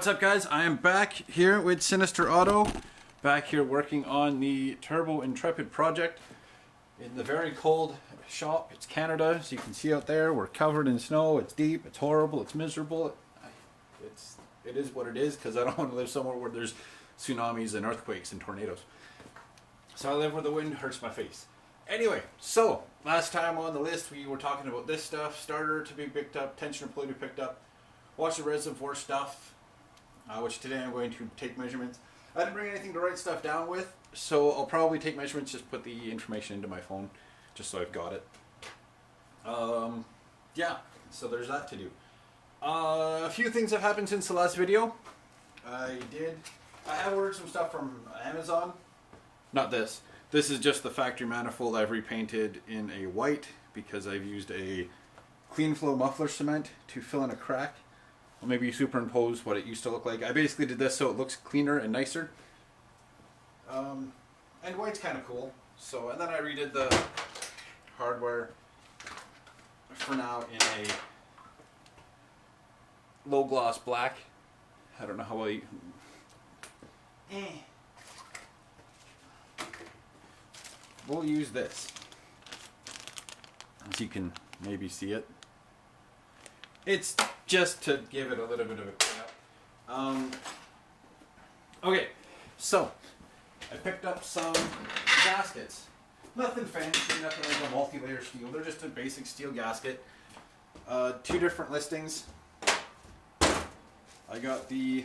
What's up, guys? I am back here with Sinister Auto, back here working on the Turbo Intrepid project in the very cold shop. It's Canada, so you can see out there we're covered in snow. It's deep, it's horrible, it's miserable. It is what it is, because I don't want to live somewhere where there's tsunamis and earthquakes and tornadoes. So I live where the wind hurts my face. Anyway, so last time on the list we were talking about this stuff: starter to be picked up, tensioner pulley to be picked up, washer reservoir stuff, which today I'm going to take measurements. I didn't bring anything to write stuff down with, so I'll probably take measurements, just put the information into my phone, just so I've got it. Yeah, so there's that to do. A few things have happened since the last video. I have ordered some stuff from Amazon. Not this. This is just the factory manifold I've repainted in a white because I've used a clean flow muffler cement to fill in a crack. Or maybe superimpose what it used to look like. I basically did this so it looks cleaner and nicer. And white's kind of cool. So, and then I redid the hardware for now in a low gloss black. I don't know how I... We'll use this, as you can maybe see it. It's just to give it a little bit of a cleanup. Okay, so I picked up some gaskets. Nothing fancy, nothing like a multi-layer steel. They're just a basic steel gasket. Two different listings. I got the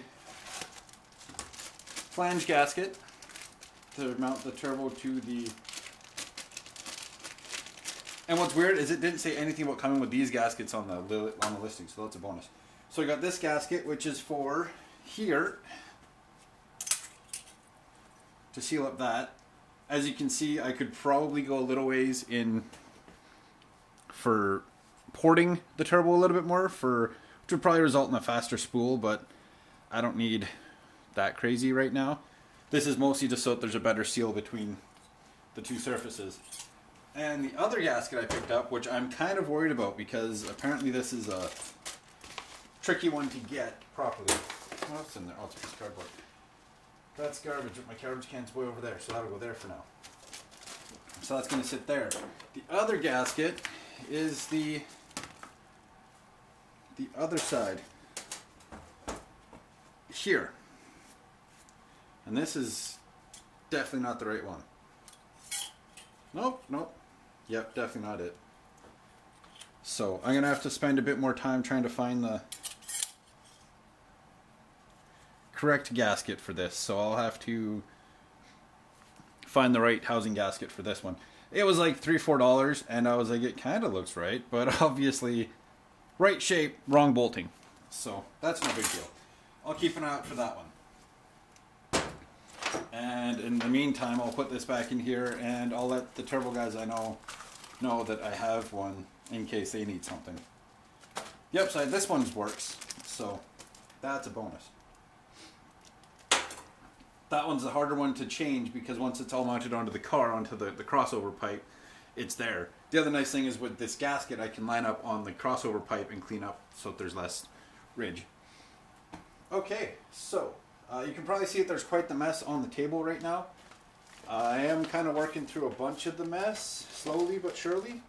flange gasket to mount the turbo to the... And what's weird is it didn't say anything about coming with these gaskets on the listing, so that's a bonus. So I got this gasket, which is for here, to seal up that. As you can see, I could probably go a little ways in for porting the turbo a little bit more, which would probably result in a faster spool, but I don't need that crazy right now. This is mostly just so that there's a better seal between the two surfaces. And the other gasket I picked up, which I'm kind of worried about because apparently this is a tricky one to get properly. What's in there? Oh, it's a piece of cardboard. That's garbage. My garbage can's way over there, so that'll go there for now. So that's going to sit there. The other gasket is the other side here. And this is definitely not the right one. Nope. Yep, definitely not it. So I'm going to have to spend a bit more time trying to find the correct gasket for this. So I'll have to find the right housing gasket for this one. It was like $3-4 and I was like, it kind of looks right, but obviously right shape, wrong bolting. So that's no big deal. I'll keep an eye out for that one. And in the meantime, I'll put this back in here and I'll let the turbo guys I know that I have one in case they need something. The upside, this one works, so that's a bonus. That one's the harder one to change because once it's all mounted onto the car, onto the crossover pipe, it's there. The other nice thing is with this gasket, I can line up on the crossover pipe and clean up so that there's less ridge. Okay, so you can probably see that there's quite the mess on the table right now. I am kind of working through a bunch of the mess, slowly but surely.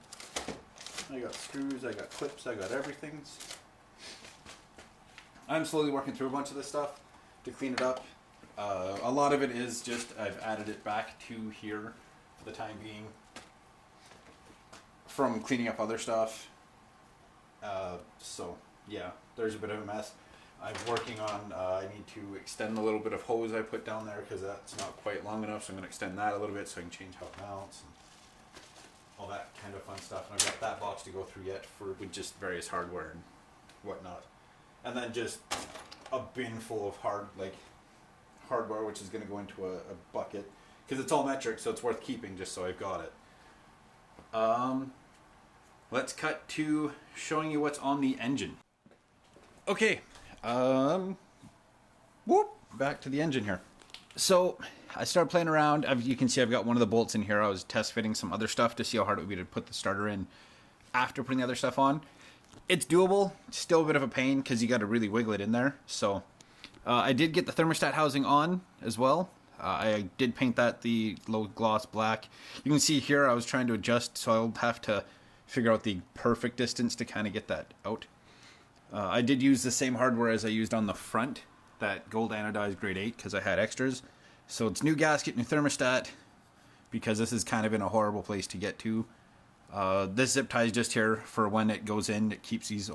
I got screws, I got clips, I got everything. I'm slowly working through a bunch of this stuff to clean it up. A lot of it is just I've added it back to here for the time being from cleaning up other stuff. So yeah, there's a bit of a mess. I'm working on, I need to extend the little bit of hose I put down there because that's not quite long enough, so I'm going to extend that a little bit so I can change how it mounts and all that kind of fun stuff. And I've got that box to go through yet with just various hardware and whatnot. And then just a bin full of hardware, which is going to go into a bucket because it's all metric, so it's worth keeping just so I've got it. Let's cut to showing you what's on the engine. Okay. Back to the engine here. So I started playing around. You can see I've got one of the bolts in here. I was test fitting some other stuff to see how hard it would be to put the starter in after putting the other stuff on. It's doable. It's still a bit of a pain because you got to really wiggle it in there. So I did get the thermostat housing on as well. I did paint that the low gloss black. You can see here I was trying to adjust, so I'll have to figure out the perfect distance to kind of get that out. I did use the same hardware as I used on the front, that gold anodized grade 8, because I had extras. So it's new gasket, new thermostat, because this is kind of in a horrible place to get to. This zip tie is just here for when it goes in. It keeps these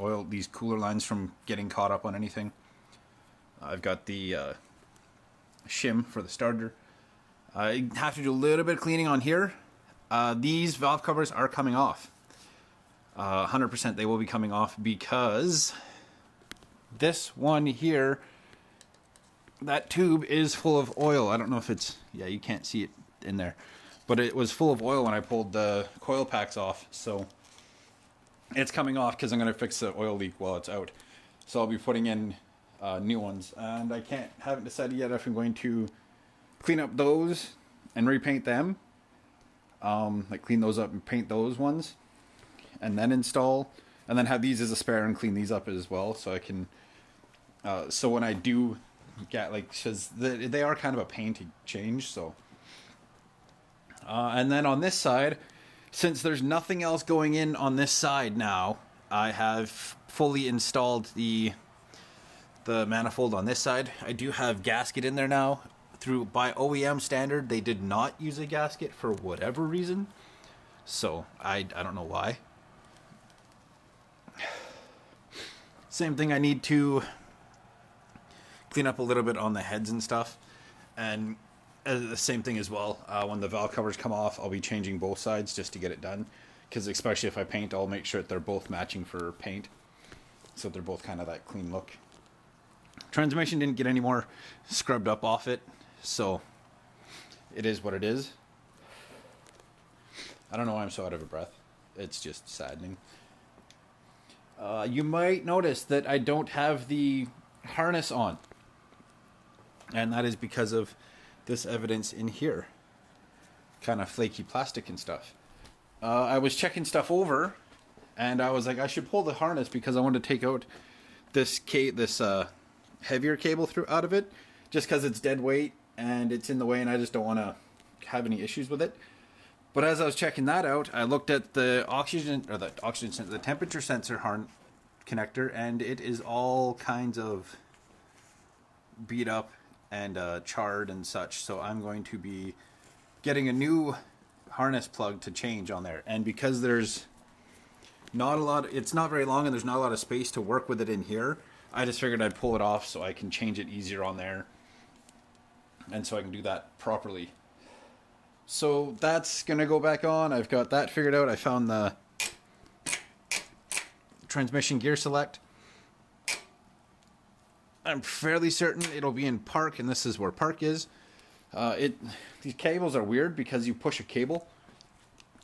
cooler lines from getting caught up on anything. I've got the shim for the starter. I have to do a little bit of cleaning on here. These valve covers are coming off. 100% they will be coming off because this one here, that tube is full of oil. I don't know if it's, yeah, you can't see it in there, but it was full of oil when I pulled the coil packs off. So it's coming off because I'm going to fix the oil leak while it's out. So I'll be putting in new ones, and I haven't decided yet if I'm going to clean up those and repaint them, like clean those up and paint those ones, and then install, and then have these as a spare and clean these up as well, so I can so when I do get, like, because they are kind of a pain to change. So and then on this side, since there's nothing else going in on this side now, I have fully installed the manifold on this side. I do have gasket in there now. By OEM standard, they did not use a gasket for whatever reason, so I don't know why. Same thing, I need to clean up a little bit on the heads and stuff, and the same thing as well. When the valve covers come off, I'll be changing both sides just to get it done, because especially if I paint, I'll make sure that they're both matching for paint, so they're both kind of that clean look. Transmission didn't get any more scrubbed up off it, so it is what it is. I don't know why I'm so out of breath. It's just saddening. You might notice that I don't have the harness on, and that is because of this evidence in here. Kind of flaky plastic and stuff. I was checking stuff over, and I was like, I should pull the harness because I want to take out this heavier cable out of it, just because it's dead weight and it's in the way, and I just don't want to have any issues with it. But as I was checking that out, I looked at the the temperature sensor connector, and it is all kinds of beat up and charred and such. So I'm going to be getting a new harness plug to change on there. And because there's not a lot, it's not very long, and there's not a lot of space to work with it in here, I just figured I'd pull it off so I can change it easier on there, and so I can do that properly. So that's gonna go back on. I've got that figured out. I found the transmission gear select. I'm fairly certain it'll be in park, and this is where park is. These cables are weird because you push a cable.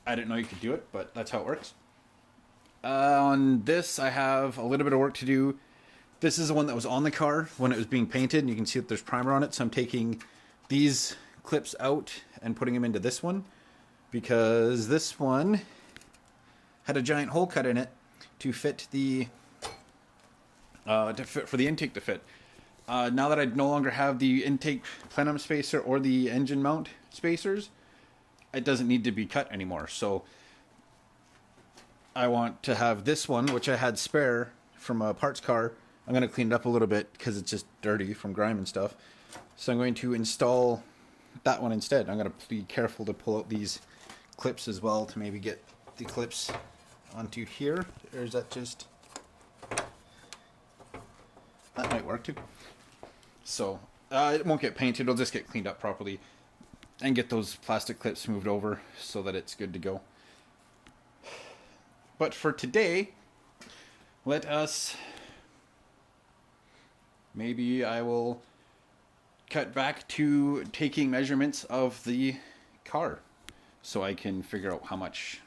I didn't know you could do it, but that's how it works. On this, I have a little bit of work to do. This is the one that was on the car when it was being painted, and you can see that there's primer on it. So I'm taking these clips out and putting them into this one, because this one had a giant hole cut in it to fit the for the intake to fit. Now that I no longer have the intake plenum spacer or the engine mount spacers, it doesn't need to be cut anymore. So I want to have this one, which I had spare from a parts car. I'm going to clean it up a little bit because it's just dirty from grime and stuff. So I'm going to install that one instead. I'm going to be careful to pull out these clips as well to maybe get the clips onto here. Or is that just... that might work too. So it won't get painted, it'll just get cleaned up properly and get those plastic clips moved over so that it's good to go. But for today, let us... maybe I will cut back to taking measurements of the car so I can figure out how much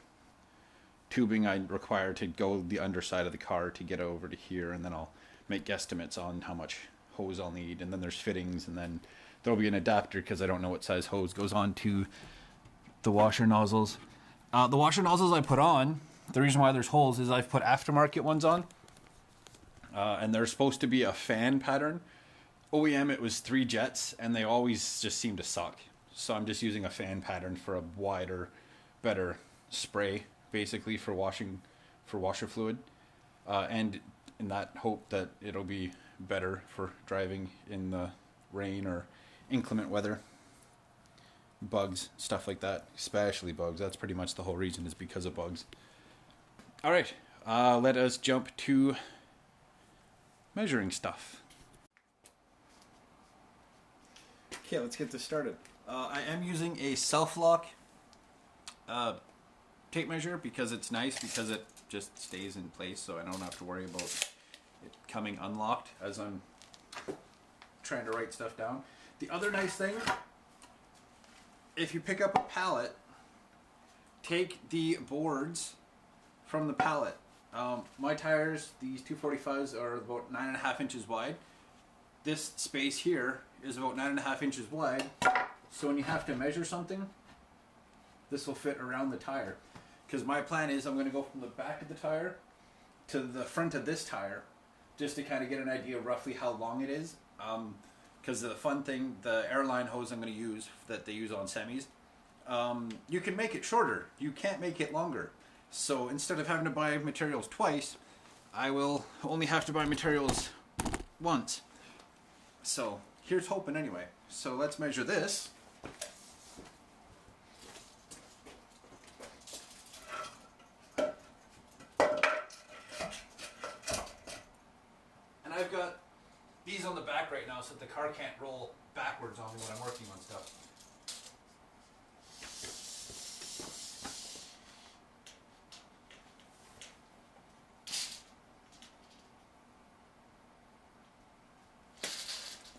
tubing I require to go the underside of the car to get over to here, and then I'll make guesstimates on how much hose I'll need, and then there's fittings, and then there'll be an adapter because I don't know what size hose goes on to the washer nozzles. The washer nozzles I put on, the reason why there's holes is I've put aftermarket ones on, and they're supposed to be a fan pattern. OEM it was 3 jets, and they always just seem to suck. So I'm just using a fan pattern for a wider, better spray, basically for washing, for washer fluid, and in that hope that it'll be better for driving in the rain or inclement weather. Bugs, stuff like that, especially bugs. That's pretty much the whole reason, is because of bugs. All right, let us jump to measuring stuff. Okay, let's get this started. I am using a self-lock tape measure because it's nice, because it just stays in place, so I don't have to worry about it coming unlocked as I'm trying to write stuff down. The other nice thing, if you pick up a pallet, take the boards from the pallet. My tires, these 245s, are about 9.5 inches wide. This space here is about 9.5 inches wide, so when you have to measure something, this will fit around the tire. Because my plan is I'm going to go from the back of the tire to the front of this tire, just to kind of get an idea of roughly how long it is. Because the fun thing, the airline hose I'm going to use, that they use on semis, you can make it shorter. You can't make it longer. So instead of having to buy materials twice, I will only have to buy materials once. So here's hoping anyway. So let's measure this. And I've got these on the back right now so that the car can't roll backwards on me when I'm working on stuff.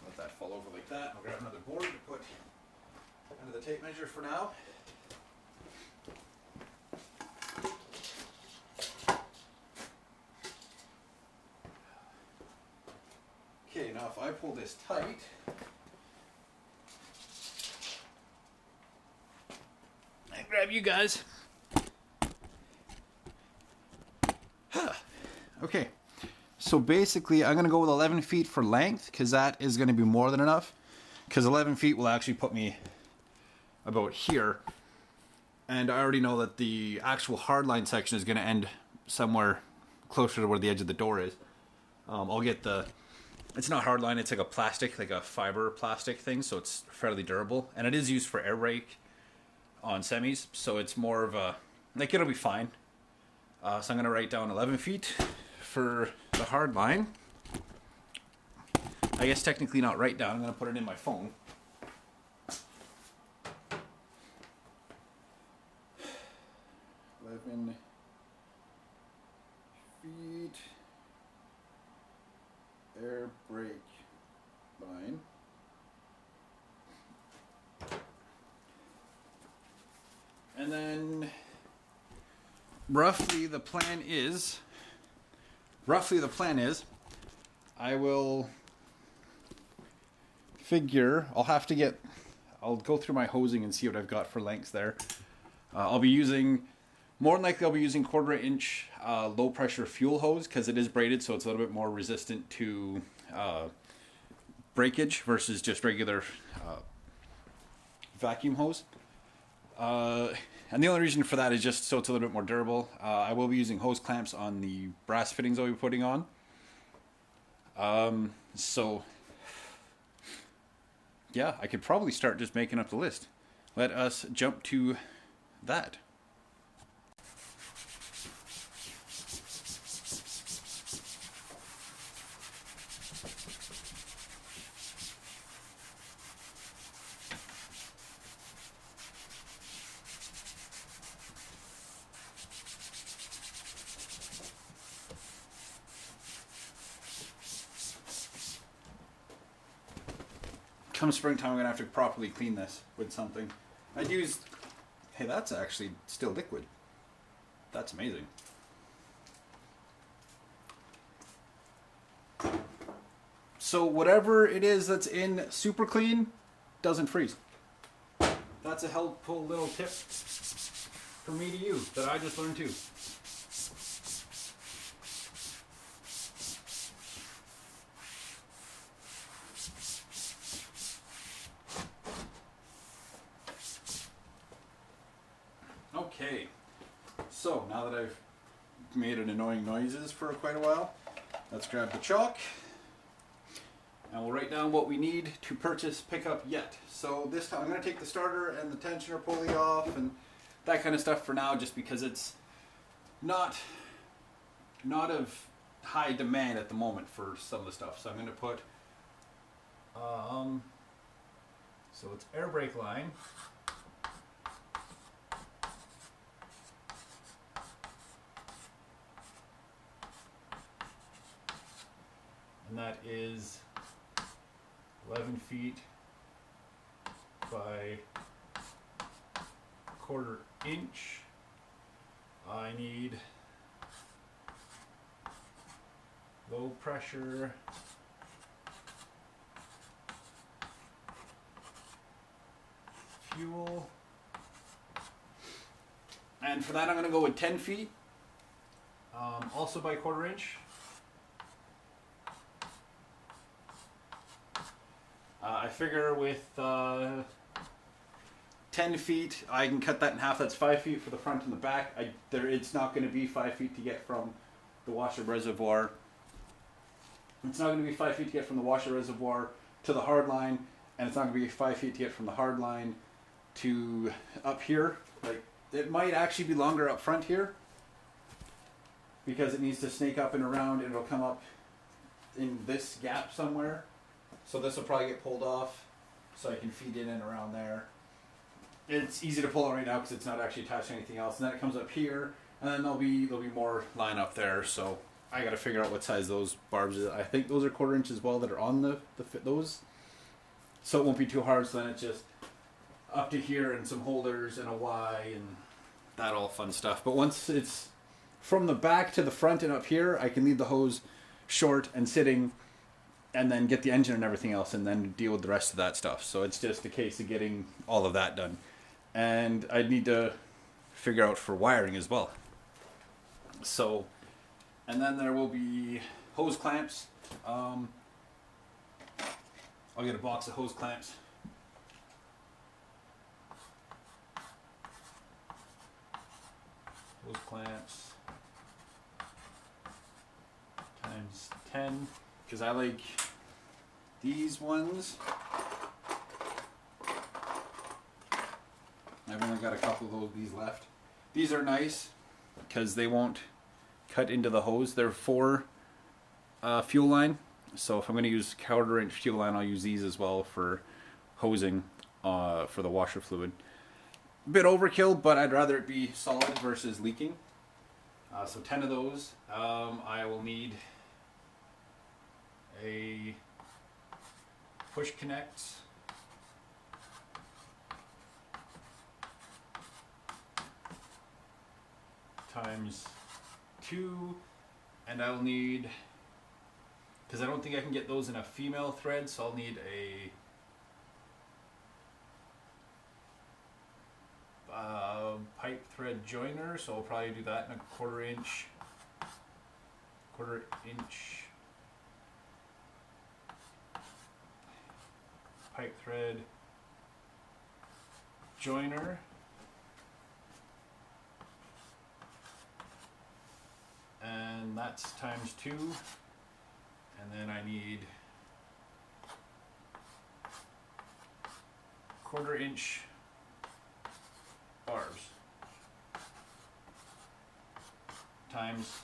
Let that fall over like that. I'll grab another board to put under the tape measure for now. Okay, now if I pull this tight, and grab you guys. Okay, so basically I'm going to go with 11 feet for length, because that is going to be more than enough, because 11 feet will actually put me about here, and I already know that the actual hardline section is going to end somewhere closer to where the edge of the door is. I'll get the, it's not hardline, it's like a plastic, like a fiber plastic thing, so it's fairly durable, and it is used for air brake on semis, so it's more of a, like, it'll be fine. So I'm going to write down 11 feet for the hard line. I guess technically not write down, I'm going to put it in my phone. Feet air brake line. And then roughly the plan is I will figure, I'll go through my hosing and see what I've got for lengths there. I'll be using, more than likely I'll be using 1/4 inch low pressure fuel hose, because it is braided, so it's a little bit more resistant to breakage versus just regular vacuum hose. And the only reason for that is just so it's a little bit more durable. I will be using hose clamps on the brass fittings I'll be putting on. So yeah, I could probably start just making up the list. Let us jump to that. Come springtime, I'm going to have to properly clean this with something. I'd use... Hey, that's actually still liquid. That's amazing. So whatever it is that's in super clean doesn't freeze. That's a helpful little tip for me to you that I just learned too. Okay, so now that I've made an annoying noises for quite a while, let's grab the chalk and we'll write down what we need to purchase pickup yet. So this time I'm going to take the starter and the tensioner pulley off and that kind of stuff for now, just because it's not of high demand at the moment for some of the stuff. So I'm going to put so it's air brake line, and that is 11 feet by 1/4 inch. I need low pressure fuel, and for that I'm going to go with 10 feet, also by 1/4 inch. I figure with 10 feet I can cut that in half. That's 5 feet for the front and the back. It's not going to be 5 feet to get from the washer reservoir. It's not going to be 5 feet to get from the washer reservoir to the hard line, and it's not going to be 5 feet to get from the hard line to up here. Like, it might actually be longer up front here because it needs to snake up and around, and it'll come up in this gap somewhere. So this will probably get pulled off so I can feed in and around there. It's easy to pull it right now because it's not actually attached to anything else. And then it comes up here, and then there'll be more line up there. So I got to figure out what size those barbs is. I think those are 1/4 inch as well that are on those. So it won't be too hard. So then it's just up to here and some holders and a Y and that all fun stuff. But once it's from the back to the front and up here, I can leave the hose short and sitting, and then get the engine and everything else, and then deal with the rest of that stuff. So it's just a case of getting all of that done. And I need to figure out for wiring as well. So, and then there will be hose clamps. I'll get a box of hose clamps. Hose clamps times 10. Because I like these ones. I've only got a couple of these left. These are nice because they won't cut into the hose. They're for fuel line. So if I'm going to use 1/4 inch fuel line, I'll use these as well for hosing for the washer fluid. A bit overkill, but I'd rather it be solid versus leaking. So 10 of those. I will need a push connect, times 2, and I'll need, because I don't think I can get those in a female thread, so I'll need a pipe thread joiner, so I'll probably do that in a 1/4 inch pipe thread joiner, and that's times 2, and then I need 1/4 inch barbs times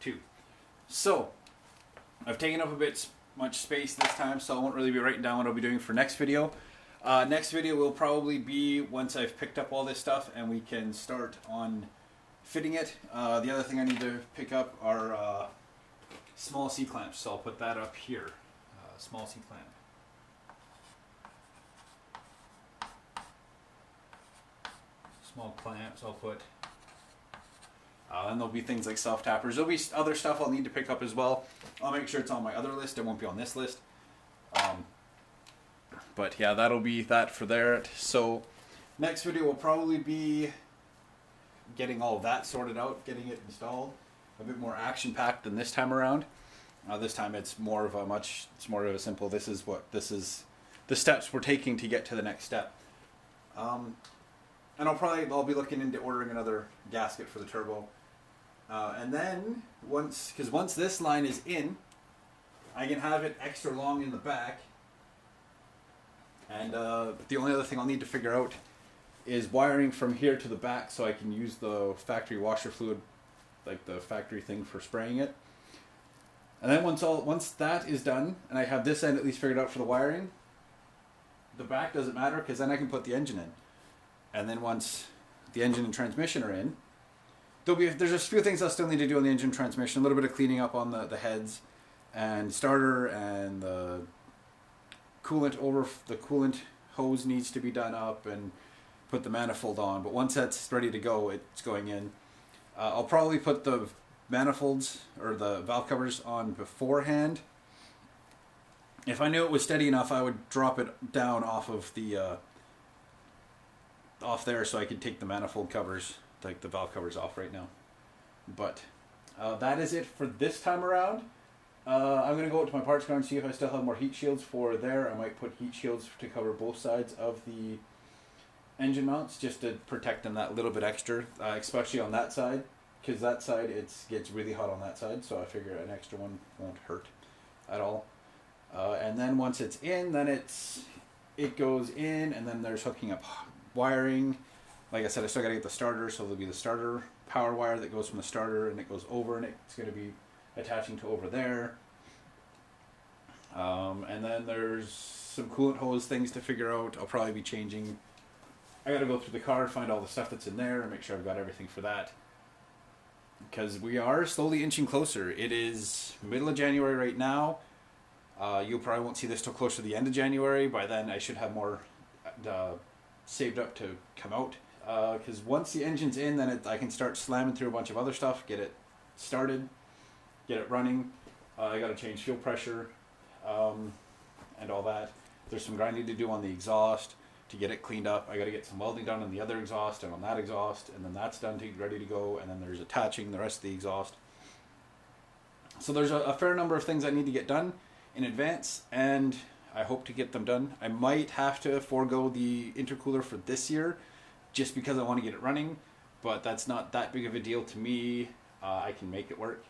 2. So I've taken up a bit much space this time, so I won't really be writing down what I'll be doing for next video. Next video will probably be once I've picked up all this stuff and we can start on fitting it. The other thing I need to pick up are small C-clamps, so I'll put that up here. Small C-clamp. Small clamps I'll put. And there'll be things like self-tappers. There'll be other stuff I'll need to pick up as well. I'll make sure it's on my other list. It won't be on this list. But yeah, that'll be that for there. So next video will probably be getting all of that sorted out, getting it installed. A bit more action-packed than this time around. This time it's more of a simple, this is the steps we're taking to get to the next step. And I'll be looking into ordering another gasket for the turbo. And then once this line is in, I can have it extra long in the back. And the only other thing I'll need to figure out is wiring from here to the back so I can use the factory washer fluid, like the factory thing for spraying it. And then once that is done, and I have this end at least figured out for the wiring, the back doesn't matter because then I can put the engine in. And then once the engine and transmission are in, there's a few things I'll still need to do on the engine transmission, a little bit of cleaning up on the heads and starter, and the coolant hose needs to be done up and put the manifold on. But once that's ready to go, it's going in. I'll probably put the manifolds or the valve covers on beforehand. If I knew it was steady enough, I would drop it down off of the off there so I could take the manifold covers, like the valve covers, off right now. But that is it for this time around. I'm going to go out to my parts car and see if I still have more heat shields for there. I might put heat shields to cover both sides of the engine mounts just to protect them that little bit extra, especially on that side, because that side gets really hot on that side, so I figure an extra one won't hurt at all. And then once it's in, then it goes in, and then there's hooking up wiring. Like I said, I still got to get the starter, so there'll be the starter power wire that goes from the starter and it goes over, and it's going to be attaching to over there. And then there's some coolant hose things to figure out. I'll probably be changing. I got to go through the car, find all the stuff that's in there, and make sure I've got everything for that. Because we are slowly inching closer. It is middle of January right now. You probably won't see this till close to the end of January. By then I should have more saved up to come out. Because once the engine's in, then I can start slamming through a bunch of other stuff, get it started, get it running. I got to change fuel pressure and all that. There's some grinding to do on the exhaust to get it cleaned up. I got to get some welding done on the other exhaust and on that exhaust, and then that's done, ready to go. And then there's attaching the rest of the exhaust. So there's a fair number of things I need to get done in advance, and I hope to get them done. I might have to forego the intercooler for this year just because I want to get it running, but that's not that big of a deal to me. I can make it work.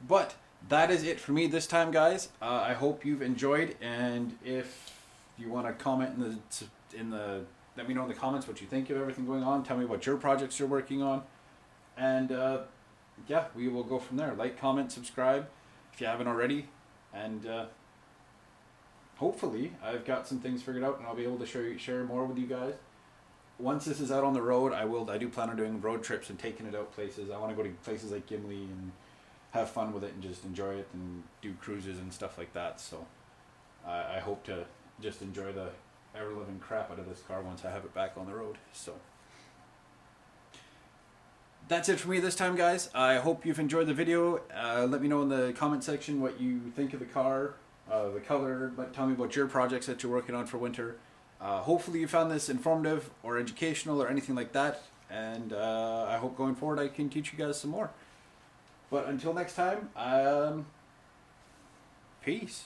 But that is it for me this time, guys. I hope you've enjoyed, and if you want to comment let me know in the comments what you think of everything going on. Tell me what your projects you're working on, and yeah, we will go from there. Like, comment, subscribe if you haven't already, and hopefully I've got some things figured out and I'll be able to share more with you guys. Once this is out on the road, I do plan on doing road trips and taking it out places. I want to go to places like Gimli and have fun with it and just enjoy it and do cruises and stuff like that. So I hope to just enjoy the ever-living crap out of this car once I have it back on the road. So that's it for me this time, guys. I hope you've enjoyed the video. Let me know in the comment section what you think of the car, the color. Tell me about your projects that you're working on for winter. Hopefully you found this informative or educational or anything like that. And I hope going forward I can teach you guys some more. But until next time, peace.